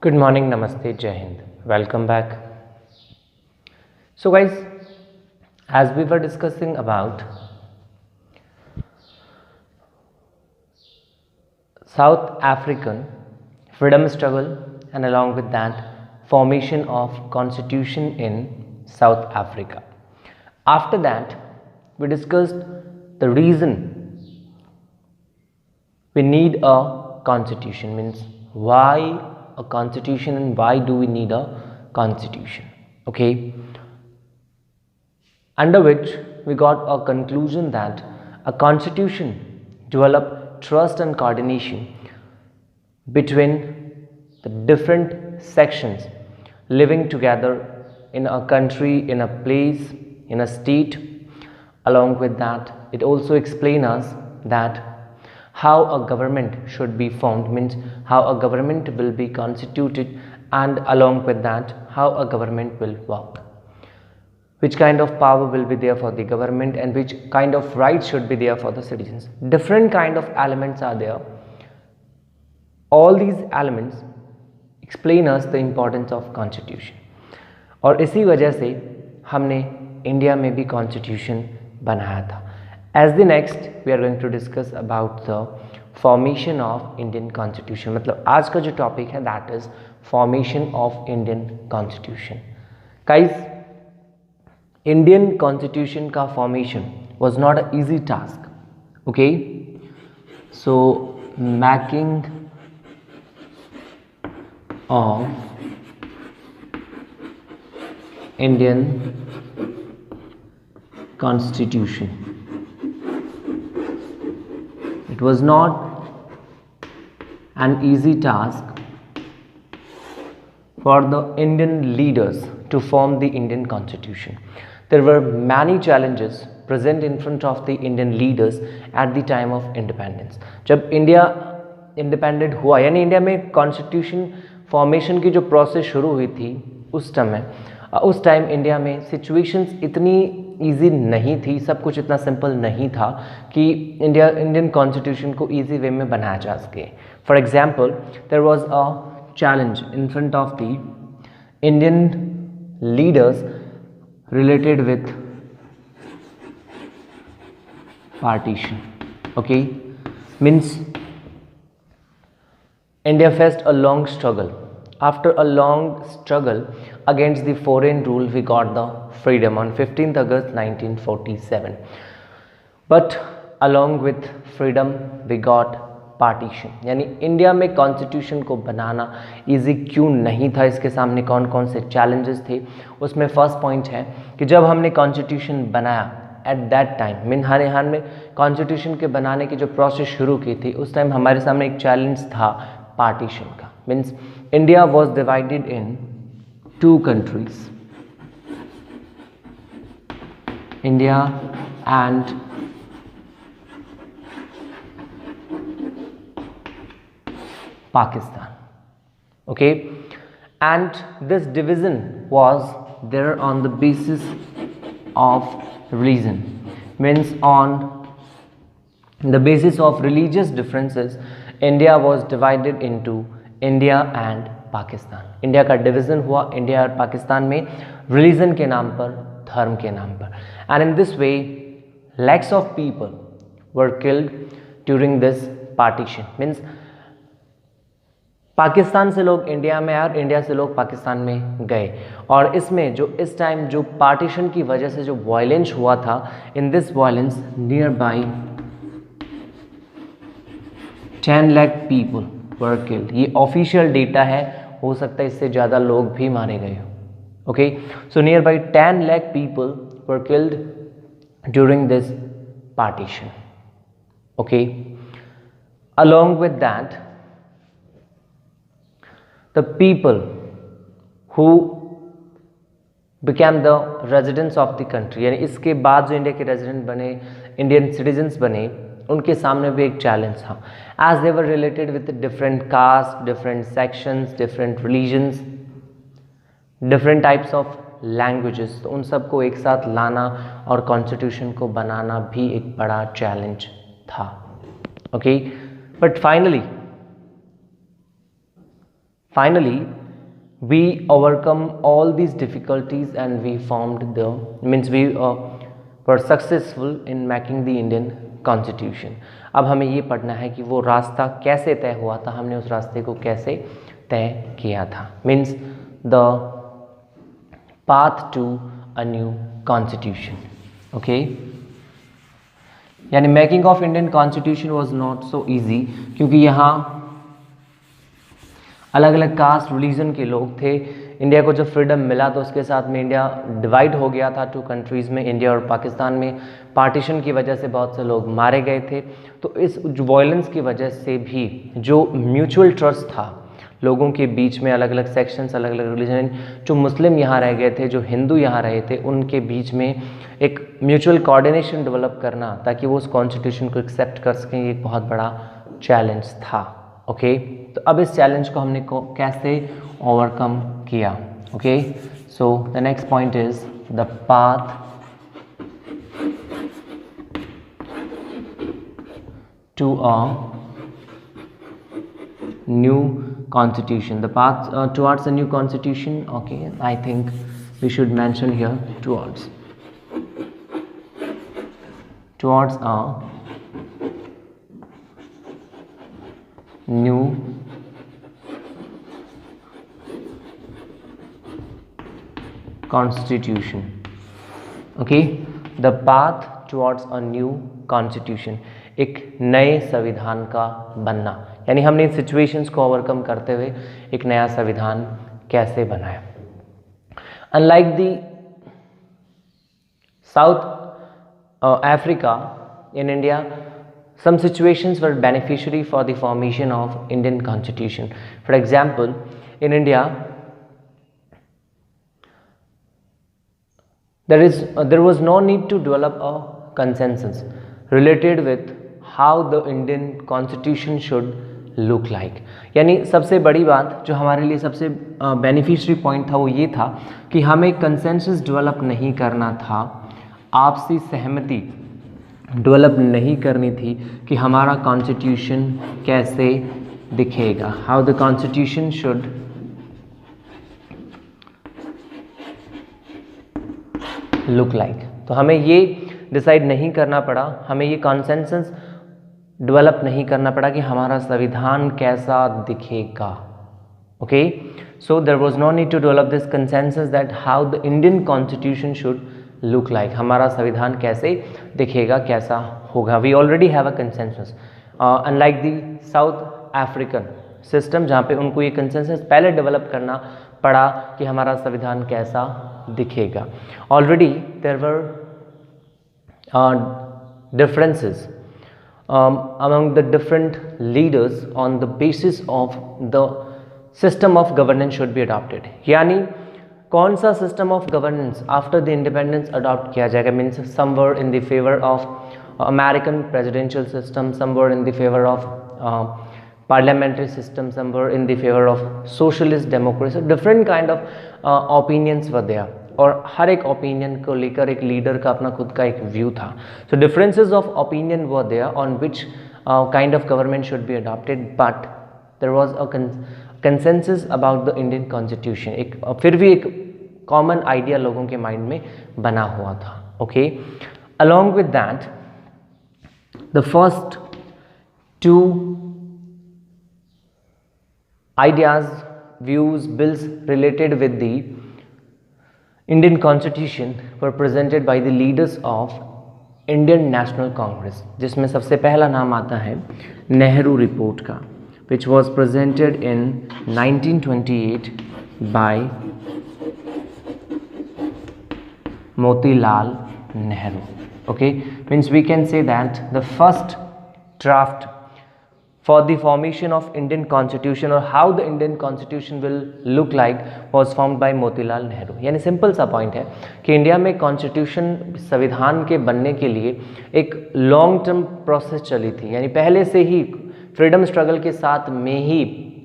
Good morning, Namaste, Jai Hind. Welcome back. So, guys, as we were discussing about South African freedom struggle and along with that formation of constitution in South Africa. After that, we discussed the reason we need a constitution, means why a constitution and why do we need a constitution, okay, under which we got a conclusion that a constitution develop trust and coordination between the different sections living together in a country, in a place, in a state. Along with that, it also explains us that how a government should be formed, means how a government will be constituted, and along with that how a government will work, which kind of power will be there for the government and which kind of rights should be there for the citizens. Different kind of elements are there. All these elements explain us the importance of constitution, और इसी वजह से हमने India में भी constitution बनाया था. As the next we are going to discuss about the formation of Indian Constitution. मतलब आज का जो टॉपिक है that is formation of Indian Constitution. Guys, Indian Constitution का formation was not an easy task. Okay, so making of Indian Constitution, it was not an easy task for the Indian leaders to form the Indian Constitution. There were many challenges present in front of the Indian leaders at the time of independence. जब India independent हुआ, यानी India में constitution formation की जो process शुरू हुई थी उस टाइम इंडिया में सिचुएशंस इतनी इजी नहीं थी, सब कुछ इतना सिंपल नहीं था कि इंडियन कॉन्स्टिट्यूशन को इजी वे में बनाया जा सके. For example, there was a challenge in front of the Indian leaders related with partition. Okay, means India faced a long struggle. After a long struggle against the foreign rule, we got the freedom on 15th August 1947. But along with freedom we got partition. यानी India में constitution को बनाना easy क्यों नहीं था, इसके सामने कौन कौन से चैलेंजेस थे. उसमें फर्स्ट पॉइंट है कि जब हमने कॉन्स्टिट्यूशन बनाया एट दैट टाइम, मीन हाल में कॉन्स्टिट्यूशन के बनाने की जो प्रोसेस शुरू की थी उस टाइम हमारे सामने एक चैलेंज था पार्टीशन का. Means India was divided in two countries, India and Pakistan. Okay, and this division was there on the basis of religion, means on the basis of religious differences India was divided into India and Pakistan. India का division हुआ India और पाकिस्तान में religion के नाम पर, धर्म के नाम पर. And in this way lakhs of people were killed during this partition. means Pakistan से लोग इंडिया में आए और इंडिया से लोग पाकिस्तान में गए. और इसमें जो इस टाइम जो पार्टीशन की वजह से जो वायलेंस हुआ था, in this violence near by 10 lakh people were killed. ये ऑफिशियल डेटा है, हो सकता है इससे ज़्यादा लोग भी मारे गए हो. Okay, so near by 10 lakh people were killed during this partition. Okay, along with that the people who became the residents of the country, यानी इसके बाद जो इंडिया के रेजिडेंट बने, इंडियन सिटीजन्स बने, उनके सामने भी एक चैलेंज था. As they were related with different caste, different sections, different religions, different types of languages, तो उन सबको एक साथ लाना और कॉन्स्टिट्यूशन को बनाना भी एक बड़ा चैलेंज था. Okay, but finally finally we overcome all these difficulties and we formed the means we were successful in making the Indian Constitution. अब हमें ये पढ़ना है कि वो रास्ता कैसे तय हुआ था, हमने उस रास्ते को कैसे तय किया था, means the path to a new constitution. Okay, यानी making of Indian constitution was not so easy, क्योंकि यहाँ अलग अलग कास्ट रिलीजन के लोग थे. इंडिया को जब फ्रीडम मिला तो उसके साथ में इंडिया डिवाइड हो गया था टू कंट्रीज़ में. इंडिया और पाकिस्तान में पार्टीशन की वजह से बहुत से लोग मारे गए थे. तो इस वायलेंस की वजह से भी जो म्यूचुअल ट्रस्ट था लोगों के बीच में, अलग अलग सेक्शंस, अलग अलग रिलीजन, जो मुस्लिम यहाँ रह गए थे, जो हिंदू यहाँ रहे थे, उनके बीच में एक म्यूचुअल कोऑर्डिनेशन डेवलप करना ताकि वो उस कॉन्स्टिट्यूशन को एक्सेप्ट कर सकें, ये एक बहुत बड़ा चैलेंज था. ओके, तो अब इस चैलेंज को हमने कैसे ओवरकम किया. Okay, so the next point is the path to a new constitution. The path towards a new constitution, okay, I think we should mention here towards a new constitution. Okay, the path towards a new constitution, एक नए संविधान का बनना, यानी हमने इन situations को overcome करते हुए एक नया संविधान कैसे बनाया. Unlike the south Africa, in India some situations were beneficiary for the formation of Indian Constitution. For example, in India there was no need to develop a consensus related with how the Indian Constitution should look like. यानी सबसे बड़ी बात जो हमारे लिए सबसे beneficiary point था वो ये था कि हमें कंसेंसस डेवलप नहीं करना था, आपसी सहमति डेवलप नहीं करनी थी कि हमारा कॉन्स्टिट्यूशन कैसे दिखेगा, how the constitution should look like. तो हमें ये डिसाइड नहीं करना पड़ा, हमें ये कॉन्सेंसस डेवलप नहीं करना पड़ा कि हमारा संविधान कैसा दिखेगा. Okay, so there was no need to develop this consensus that how the Indian constitution should look like, हमारा संविधान कैसे दिखेगा, कैसा होगा. We already have a consensus, unlike the South African system जहाँ पे उनको ये कंसेंसस पहले डेवलप करना पड़ा कि हमारा संविधान कैसा दिखेगा. Already there were differences among the different leaders on the basis of the system of governance should be adopted. यानी कौन सा system of governance after the independence adopt किया जाएगा, means some were in the favor of American presidential system, some were in the favor of parliamentary system, some were in the favor of socialist democracy. Different kind of opinions were there और हर एक opinion को लेकर एक leader का अपना खुद का एक व्यू था. So differences of opinion were there on which kind of government should be adopted, but there was a consensus about the Indian constitution. एक फिर भी एक कॉमन आइडिया लोगों के माइंड में बना हुआ था. Okay, along with that the first two ideas, views, bills related with the Indian Constitution were presented by the leaders of Indian National Congress, जिसमें सबसे पहला नाम आता है नेहरू रिपोर्ट का, which was presented in 1928 by Motilal Nehru. Okay, means we can say that the first draft for the formation of Indian Constitution or how the Indian Constitution will look like was formed by Motilal Nehru. यानी simple सा point है कि India में constitution संविधान के बनने के लिए एक लॉन्ग टर्म प्रोसेस चली थी. यानी पहले से ही फ्रीडम स्ट्रगल के साथ में ही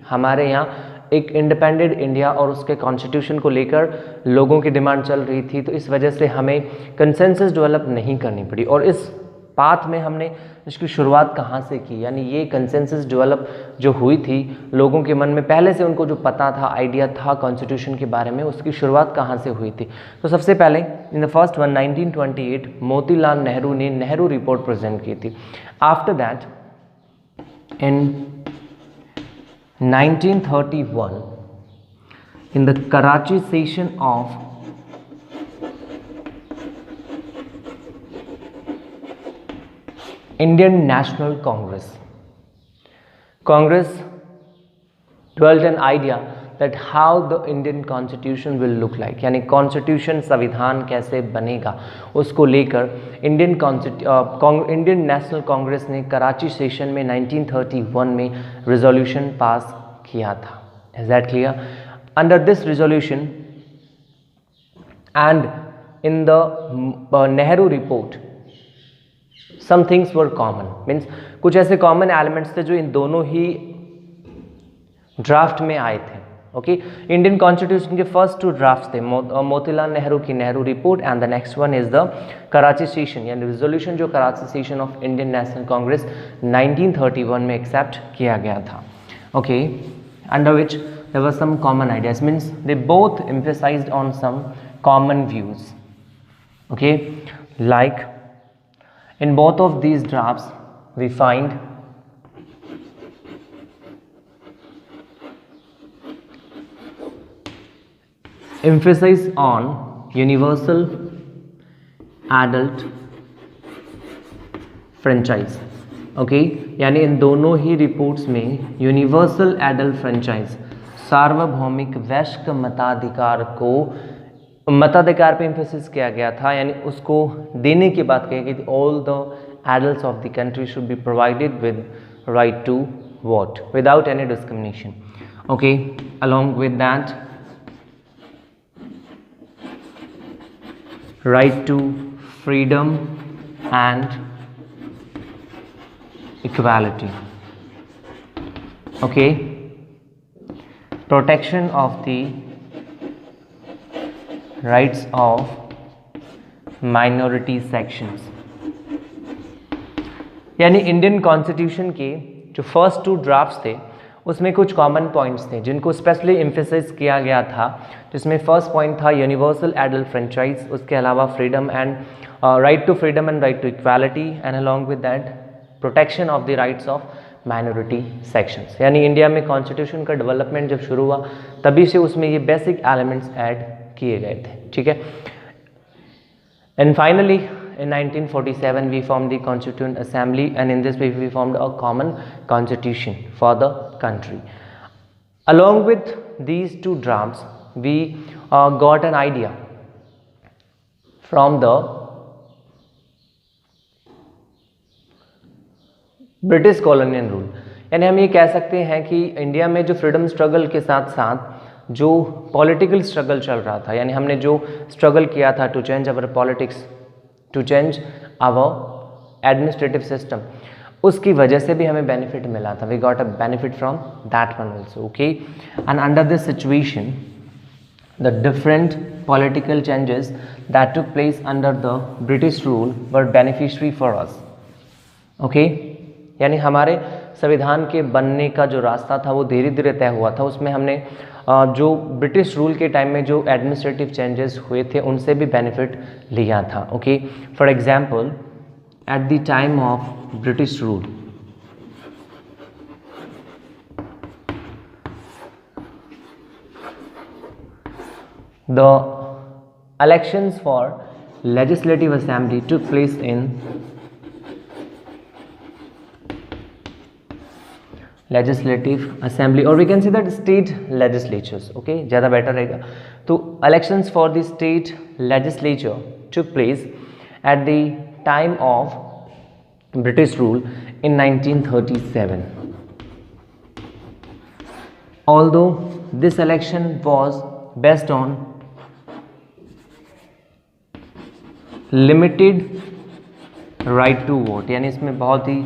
हमारे यहाँ एक इंडिपेंडेंट इंडिया और उसके कॉन्स्टिट्यूशन को लेकर लोगों की डिमांड चल रही थी. तो इस वजह से हमें कंसेंसस डेवलप नहीं करनी पड़ी और इस पाथ में हमने इसकी शुरुआत कहाँ से की, यानी ये कंसेंसस डेवलप जो हुई थी लोगों के मन में, पहले से उनको जो पता था, आइडिया था कॉन्स्टिट्यूशन के बारे में, उसकी शुरुआत कहाँ से हुई थी। तो सबसे पहले in the first one 1928 Motilal Nehru ने नेहरू रिपोर्ट प्रेजेंट की थी। After that in 1931 in the Karachi session of Indian National Congress dwelt an idea that how the Indian Constitution will look like, यानी कॉन्स्टिट्यूशन संविधान कैसे बनेगा उसको लेकर इंडियन नेशनल कांग्रेस ने कराची सेशन में 1931 में रिजोल्यूशन पास किया था। Is that clear? Under this resolution and in the Nehru report some things were common, means कुछ ऐसे कॉमन एलिमेंट्स थे जो इन दोनों ही ड्राफ्ट में आए थे। ओके, इंडियन कॉन्स्टिट्यूशन के फर्स्ट 2 ड्राफ्ट थे मोतीलाल नेहरू की Nehru report and the next one is the Karachi session, यानी रिजोल्यूशन जो Karachi session of Indian National Congress 1931 में एक्सेप्ट किया गया था। Okay, under which there were some common ideas, means they both emphasised on some common views. Okay, like in both of these drafts we find emphasis on universal adult franchise। Okay, यानी इन दोनों ही reports में universal adult franchise, सार्वभौमिक वयस्क मताधिकार को मताधिकार पे emphasis किया गया था, यानी उसको देने की बात कही गई थी। All the adults of the country should be provided with right to vote without any discrimination. Okay, along with that right to freedom and equality. Okay, protection of the rights of minority sections, यानी Indian constitution के जो first 2 drafts थे उसमें कुछ common points थे जिनको specially emphasise किया गया था, जिसमें फर्स्ट पॉइंट था यूनिवर्सल एडल्ट फ्रेंचाइज, उसके अलावा freedom and right to freedom and right to equality, and along with that protection of the rights of minority sections. यानी इंडिया में कॉन्स्टिट्यूशन का डेवलपमेंट जब शुरू हुआ तभी से उसमें ये बेसिक एलिमेंट्स ऐड किए गए थे। ठीक है, and finally in 1947 we formed the Constituent Assembly, and in this way we formed a common constitution for the country. Along with these 2 drafts we got an idea from the British colonial rule, यानी हम ये कह सकते हैं कि India में जो freedom struggle के साथ साथ जो पॉलिटिकल स्ट्रगल चल रहा था, यानी हमने जो स्ट्रगल किया था to change our politics, to change our administrative system, उसकी वजह से भी हमें बेनिफिट मिला था। We got a benefit from that one also. Okay, and under this situation the different political changes that took place under the British rule were beneficiary for us. Okay, यानी हमारे संविधान के बनने का जो रास्ता था वो धीरे धीरे तय हुआ था। उसमें हमने जो ब्रिटिश रूल के टाइम में जो एडमिनिस्ट्रेटिव चेंजेस हुए थे उनसे भी बेनिफिट लिया था। Okay, for example at the time of British rule the elections for legislative assembly took place in legislative assembly, or we can say that state legislatures. Okay, ज़्यादा better रहेगा। तो elections for the state legislature took place at the time of British rule in 1937. Although this election was based on limited right to vote, यानी इसमें बहुत ही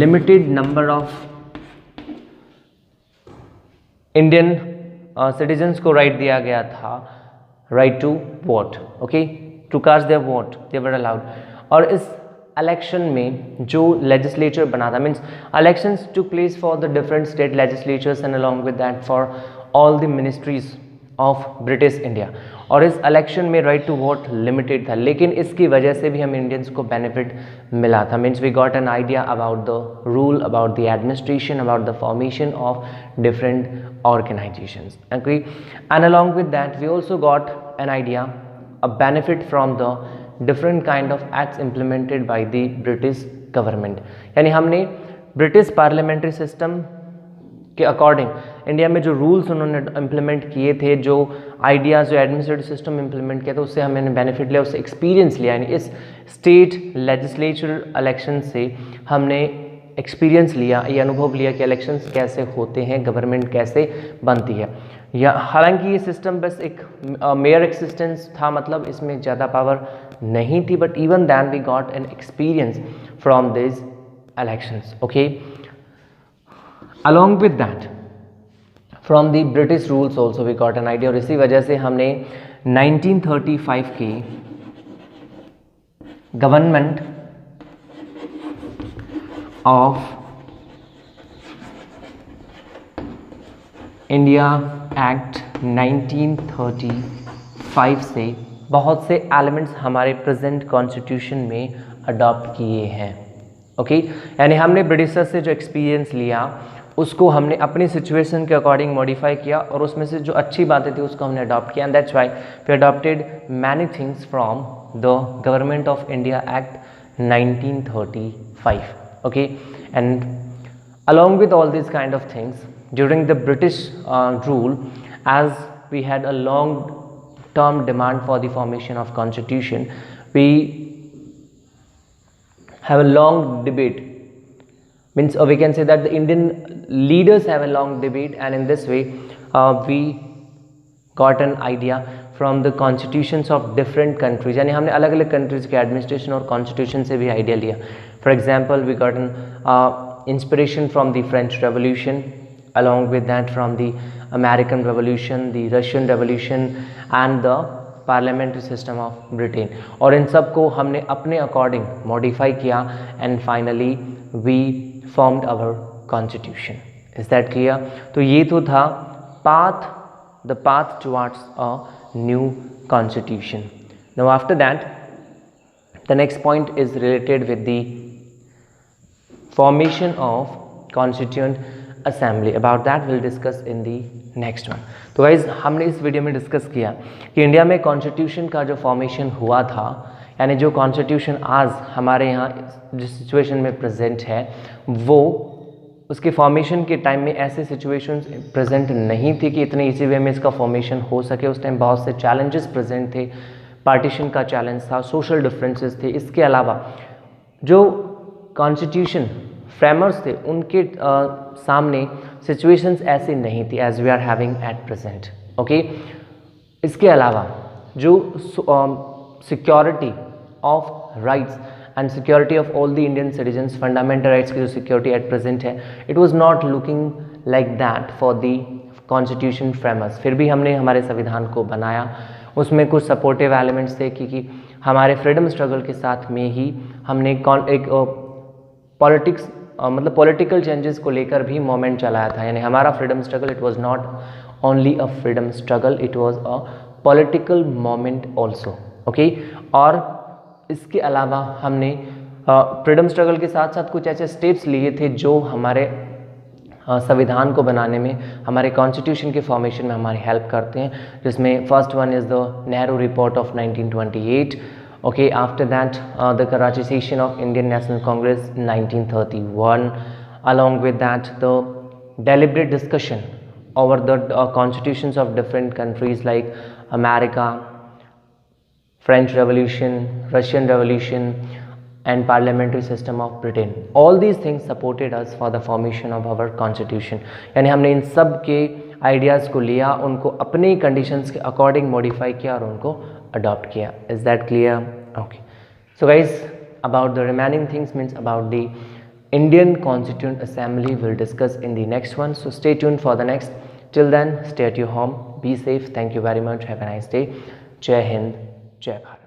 limited number of Indian citizens को right दिया गया था, right to vote. Okay, to cast their vote, they were allowed. और इस इलेक्शन में जो लेजिस्लेचर बना था, means elections took place for the different state legislatures and along with that for all the ministries of British India. और इस election में right to vote limited था, लेकिन इसकी वजह से भी हम इंडियंस को बेनिफिट मिला था। Means we got an idea about the rule, about the administration, about the formation of different organisations, okay. And along with that we also got an idea, a benefit from the different kind of acts implemented by the British government. यानी हमने British parliamentary system के according India में जो rules उन्होंने implement किए थे, जो ideas, जो एडमिनिस्ट्रेटिव सिस्टम इम्प्लीमेंट किया था, उससे हमने बेनिफिट लिया, उससे एक्सपीरियंस लिया। यानी इस स्टेट लेजिस्लेचर इलेक्शन से हमने एक्सपीरियंस लिया, ये अनुभव लिया कि इलेक्शंस कैसे होते हैं, गवर्नमेंट कैसे बनती है। या हालांकि ये सिस्टम बस एक मेयर एक्सिस्टेंस था, मतलब इसमें ज़्यादा पावर नहीं थी, but even than we got an experience from this elections, okay. Along with that from the British rules also we got an idea, और इसी वजह से हमने 1935 की गवर्नमेंट ऑफ इंडिया एक्ट 1935 से बहुत से एलिमेंट्स हमारे प्रेजेंट कॉन्स्टिट्यूशन में अडॉप्ट किए हैं, ओके। यानी हमने ब्रिटिशर से जो एक्सपीरियंस लिया उसको हमने अपनी सिचुएशन के अकॉर्डिंग मॉडिफाई किया, और उसमें से जो अच्छी बातें थी उसको हमने अडॉप्ट किया, and that's why we adopted many things from the government of India act 1935, okay. And along with all these kind of things during the British rule, as we had a long term demand for the formation of constitution, we have a long debate, means we can say that the Indian leaders have a long debate, and in this way we got an idea from the constitutions of different countries। यानी हमने अलग अलग countries के administration और constitution से भी idea लिया। For example we got an inspiration from the French Revolution, along with that from the American Revolution, the Russian Revolution and the parliamentary system of Britain, और इन सब को हमने अपने अकॉर्डिंग मॉडिफाई किया, and finally we formed our constitution. Is that clear? तो ये तो था the path towards a new constitution. Now after that the next point is related with the formation of constituent assembly, about that we'll discuss in the next one। तो guys हमने इस video में discuss किया कि India में constitution का जो formation हुआ था, यानी जो कॉन्स्टिट्यूशन आज हमारे यहाँ जिस सिचुएशन में प्रेजेंट है, वो उसके फॉर्मेशन के टाइम में ऐसे सिचुएशंस प्रेजेंट नहीं थी कि इतने इजी वे में इसका फॉर्मेशन हो सके। उस टाइम बहुत से चैलेंजेस प्रेजेंट थे, पार्टीशन का चैलेंज था, सोशल डिफरेंसेस थे। इसके अलावा जो कॉन्स्टिट्यूशन फ्रेमर्स थे उनके सामने सिचुएशंस ऐसी नहीं थी as we are having at present, okay. इसके अलावा जो security of rights and security of all the Indian citizens, fundamental rights की जो सिक्योरिटी एट प्रेजेंट है, it was not looking like that for the constitution framers. फिर भी हमने हमारे संविधान को बनाया, उसमें कुछ सपोर्टिव एलिमेंट्स थे, क्योंकि हमारे फ्रीडम स्ट्रगल के साथ में ही हमने एक पॉलिटिक्स मतलब पॉलिटिकल चेंजेस को लेकर भी मोमेंट चलाया था। यानी हमारा freedom struggle it was not only a freedom struggle, it was a political moment also, okay. और इसके अलावा हमने फ्रीडम स्ट्रगल के साथ साथ कुछ ऐसे स्टेप्स लिए थे जो हमारे संविधान को बनाने में, हमारे कॉन्स्टिट्यूशन के फॉर्मेशन में हमारी हेल्प करते हैं, जिसमें first one is the Nehru report of 1928, okay। After that the Karachi session of Indian National Congress 1931, along with that the deliberate discussion over the constitutions of different countries like America, French Revolution, Russian Revolution and parliamentary system of Britain। all these things supported us for the formation of our constitution। यानी हमने इन सब के ideas को लिया, उनको अपने conditions के according modify किया और उनको अडॉप्ट किया। Is that clear? Okay. So guys about the remaining things means about the Indian constituent assembly will discuss in the next one. So stay tuned for the next. Till then stay at your home, be safe, thank you very much, have a nice day. जय हिंद, जय भारत।